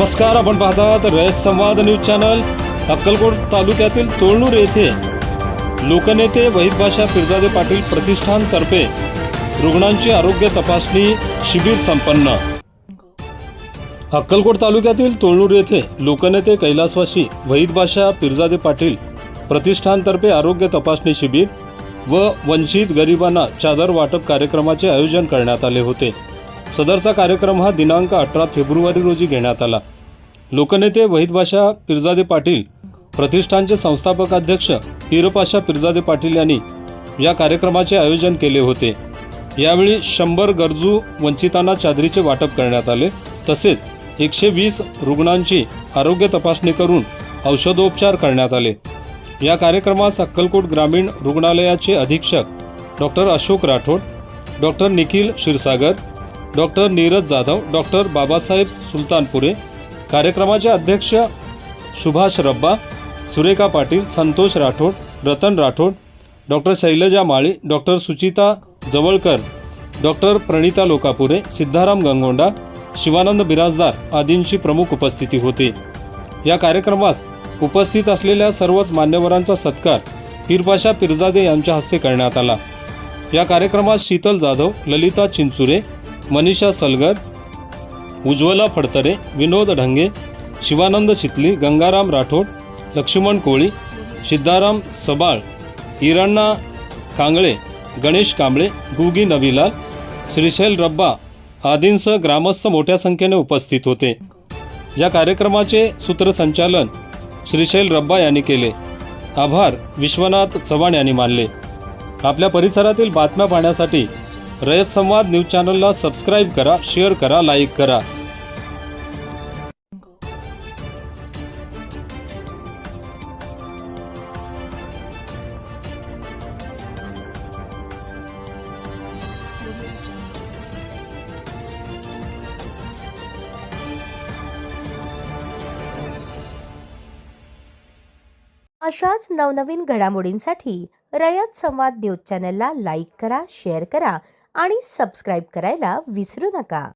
नमस्कार, आपण पाहतात रयत संवाद न्यूज चॅनल। अक्कलकोट तालुक्यातील तोळनूर येथे लोकनेते वहीद पिरजादे पाटील प्रतिष्ठान तर्फे रुग्णांची आरोग्य तपासणी शिबिर संपन्न। अक्कलकोट तालुक्यातील तोळनूर येथे लोकनेते कैलासवासी वहीद पिरजादे पाटील प्रतिष्ठान तर्फे आरोग्य तपासणी शिबिर व वंचित गरिबांना चादर वाटप कार्यक्रमाचे आयोजन करण्यात आले होते। सदरचा कार्यक्रम हा दिनांक 18 फेब्रुवारी रोजी घेण्यात आला। लोकनेते वहीद पिरजादे पाटील प्रतिष्ठानचे संस्थापक अध्यक्ष पीरपाशा पिरजादे पाटील यांनी या कार्यक्रमाचे आयोजन केले होते। यावेळी 100 गरजू वंचितांना चादरीचे वाटप करण्यात आले। तसेच 120 रुग्णांची आरोग्य तपासणी करून औषधोपचार करण्यात आले। या कार्यक्रमास अक्कलकोट ग्रामीण रुग्णालयाचे अधीक्षक doctor Ashok Rathod, doctor Nikhil Kshirsagar, doctor Neeraj Jadhav, doctor Babasaheb Sultanpure, कार्यक्रमाचे अध्यक्ष Subhash Rabba, Surekha Patil, Santosh Rathod, Ratan Rathod, doctor Shailaja Mali, doctor Suchita Jawalkar, doctor Pranita Lokapure, Siddharam Gangonda, Shivanand Birajdar आदींची प्रमुख उपस्थिती होती। या कार्यक्रमास उपस्थित असलेल्या सर्वच मान्यवरांचा सत्कार पीरपाशा पिरजादे यांच्या हस्ते करण्यात आला। या कार्यक्रमात शीतल जाधव, ललिता चिंचुरे, मनीषा सलगर, उज्ज्वला फडतरे, विनोद ढंगे, शिवानंद चितली, गंगाराम राठोड, लक्ष्मण कोळी, सिद्धाराम सबाळ, इराण्णा कांगळे, गणेश कांबळे, गुगी नवीलाल, श्रीशैल रब्बा आदींसह ग्रामस्थ मोठ्या संख्येने उपस्थित होते। या कार्यक्रमाचे सूत्रसंचालन श्रीशैल रब्बा यांनी केले। आभार विश्वनाथ चव्हाण यांनी मानले। आपल्या परिसरातील बातम्या पाहण्यासाठी रयत संवाद न्यूज चॅनलला सबस्क्राइब करा, शेअर करा, लाईक करा। अशाच नवनवीन घडामोडींसाठी रयत संवाद न्यूज चॅनलला लाईक करा, शेअर करा आणि सबस्क्राईब करायला विसरू नका।